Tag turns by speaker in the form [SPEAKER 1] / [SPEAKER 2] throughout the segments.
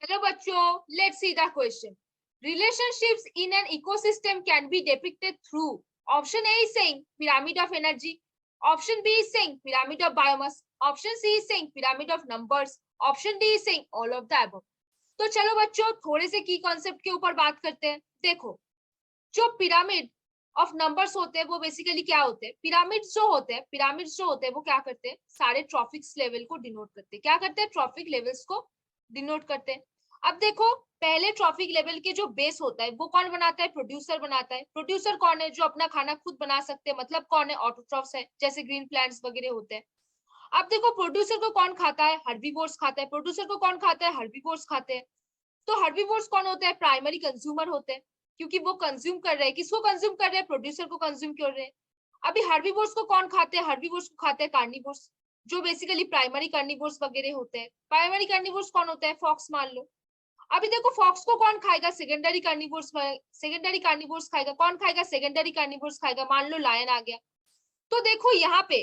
[SPEAKER 1] Hello bachcho, let's see the question. Relationships in an ecosystem can be depicted through option A is saying pyramid of energy, option B is saying pyramid of biomass, option C is saying pyramid of numbers, option D is saying all of the above. तो चलो बच्चों थोड़े से की concept के ऊपर बात करते हैं। देखो जो पिरामिड ऑफ नंबर्स होते हैं वो बेसिकली क्या होते हैं, पिरामिड्स जो होते हैं वो क्या करते हैं, सारे ट्रॉफिक्स लेवल को डिनोट करते हैं। क्या करते हैं, ट्रॉफिक लेवल्स को डिनोट करते हैं। अब देखो पहले ट्रॉफिक लेवल के जो बेस होता है वो कौन बनाता है, प्रोड्यूसर बनाता है। प्रोड्यूसर कौन है, जो अपना खाना खुद बना सकते हैं, मतलब कौन है, ऑटोट्रॉफ्स है, जैसे ग्रीन प्लांट्स वगैरह होते हैं। अब देखो प्रोड्यूसर को कौन खाता है, हर्बीवोर्स खाता है। प्रोड्यूसर को कौन खाता है, हर्बीवोर्स खाते हैं। तो हर्बीवोर्स कौन होते हैं, प्राइमरी कंज्यूमर होते हैं, क्योंकि वो कंज्यूम कर रहे हैं, किसको कंज्यूम कर रहे हैं, प्रोड्यूसर को कंज्यूम कर रहे हैं। अभी हर्बीवोर्स को कौन खाते हैं, हर्बीवोर्स को खाते हैं कार्निवोर्स, जो बेसिकली प्राइमरी कार्निवोर्स वगैरह होते हैं। प्राइमरी कार्निवोर्स कौन होता है, फॉक्स मान लो। अभी देखो फॉक्स को कौन खाएगा, सेकेंडरी कार्निवोर्स, सेकेंडरी कार्निवोर्स खाएगा। कौन खाएगा, सेकेंडरी कार्निवोर्स खाएगा। मान लो लायन आ गया। तो देखो यहाँ पे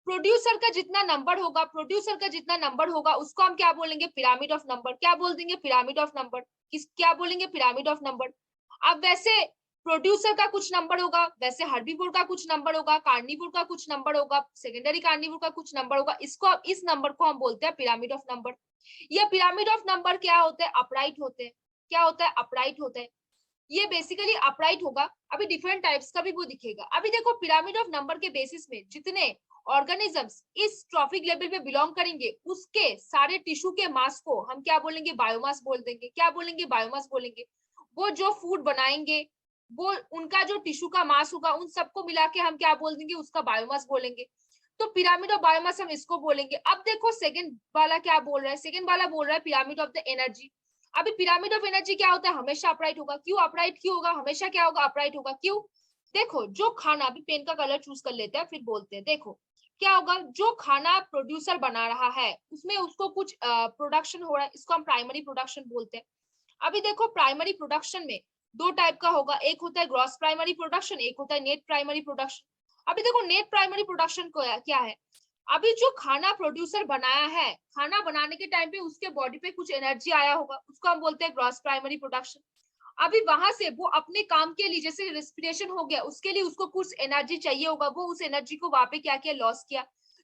[SPEAKER 1] प्रोड्यूसर का जितना नंबर होगा उसको हम क्या बोलेंगे, पिरामिड ऑफ नंबर। क्या बोल देंगे, पिरामिड ऑफ नंबर। क्या बोलेंगे, पिरामिड ऑफ नंबर। अब वैसे प्रोड्यूसर का कुछ नंबर होगा, वैसे हर्बीवोर का कुछ नंबर होगा, कार्निवोर का कुछ नंबर होगा, सेकेंडरी कार्निवोर का कुछ नंबर होगा। इस नंबर को हम बोलते हैं पिरामिड ऑफ नंबर। ये पिरामिड ऑफ नंबर क्या होते हैं, अपराइट होते हैं। क्या होता है, अपराइट होते हैं। ये बेसिकली अपराइट होगा। अभी डिफरेंट टाइप्स का भी वो दिखेगा। अभी देखो पिरामिड ऑफ नंबर के बेसिस में जितने ऑर्गेनिजम्स इस ट्रॉफिक लेवल पे बिलोंग करेंगे उसके सारे टिश्यू के मास को हम क्या बोलेंगे, बायोमास बोल देंगे। क्या बोलेंगे, बायोमास बोलेंगे। वो जो फूड बनाएंगे वो उनका जो टिश्यू का मास होगा उन सबको मिला के हम क्या बोल देंगे, उसका बायोमास बोलेंगे। तो पिरामिड ऑफ बायोमास हम इसको बोलेंगे। अब देखो सेकंड वाला क्या बोल रहा है, सेकंड वाला बोल रहा है पिरामिड ऑफ द एनर्जी। अभी पिरामिड ऑफ एनर्जी क्या होता है, हमेशा अपराइट होगा। क्यों अपराइट, क्यों होगा, हमेशा क्या होगा, अपराइट होगा। क्यों, देखो जो खाना, अभी पेन का कलर चूज कर लेते हैं फिर बोलते हैं। देखो क्या होगा, जो खाना प्रोड्यूसर बना रहा है उसमें उसको कुछ प्रोडक्शन हो रहा है, इसको हम प्राइमरी प्रोडक्शन बोलते हैं। अभी देखो प्राइमरी प्रोडक्शन में दो टाइप का होगा, एक होता है ग्रॉस प्राइमरी प्रोडक्शन, एक होता है नेट प्राइमरी प्रोडक्शन। अभी देखो नेट प्राइमरी प्रोडक्शन को क्या है, अभी जो खाना प्रोड्यूसर बनाया है, खाना बनाने के टाइम पे उसके बॉडी पे कुछ एनर्जी आया होगा, उसको हम बोलते हैं ग्रॉस प्राइमरी प्रोडक्शन। अभी वहां से वो अपने काम के लिए, जैसे रेस्पिरेशन हो गया, उसके लिए उसको कुछ एनर्जी चाहिए होगा, वो उस एनर्जी को वहां पे क्या किया, लॉस किया।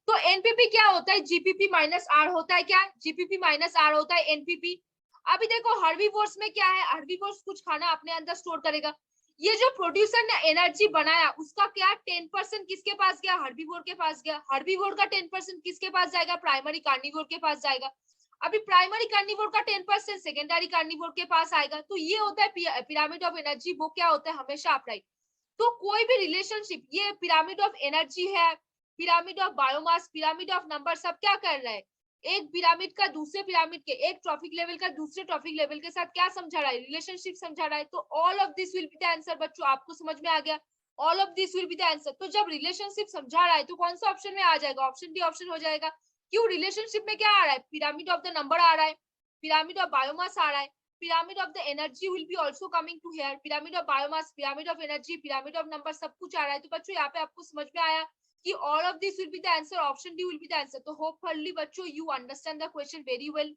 [SPEAKER 1] तो एनपीपी क्या होता है, जीपीपी माइनस आर होता है। क्या, जीपीपी माइनस आर होता है एनपीपी। अभी देखो हर्बीवोर्स में क्या है, हर्बीवोर्स कुछ खाना अपने अंदर स्टोर करेगा। ये जो प्रोड्यूसर ने एनर्जी बनाया उसका क्या 10% किसके पास गया, हर्बीवोर के पास गया। हर्बीवोर का 10% किसके पास जाएगा, प्राइमरी कार्निवोर के पास जाएगा। अभी प्राइमरी कार्निवोर का 10% सेकेंडरी कार्निवोर के पास आएगा। तो ये होता है पिरामिड ऑफ एनर्जी। वो क्या होता है, हमेशा अपराइट। तो कोई भी रिलेशनशिप, ये पिरामिड ऑफ एनर्जी है, pyramid of biomass, pyramid of number, सब क्या कर रहा है, एक पिरामिड का दूसरे पिरामिड के, एक ट्रॉफिक लेवल का दूसरे ट्रॉफिक लेवल के साथ क्या समझा रहा है, रिलेशनशिप समझा रहा है। तो all of this will be the answer. बच्चों आपको समझ में आ गया, all of this will be the answer. तो जब रिलेशनशिप समझा रहा है तो कौन सा ऑप्शन में आ जाएगा, ऑप्शन डी ऑप्शन हो जाएगा। क्यों, रिलेशनशिप में क्या आ रहा है, पिरामिड ऑफ द नंबर आ रहा है, पिरामिड ऑफ बायोमास आ रहा है, pyramid of the energy will be also coming to here, pyramid of biomass, pyramid of energy, pyramid of number, सब कुछ आ रहा है। तो बच्चों यहाँ पे आपको समझ में आया कि all of this will be the answer, option D will be the answer. तो hopefully बच्चों you understand the question very well.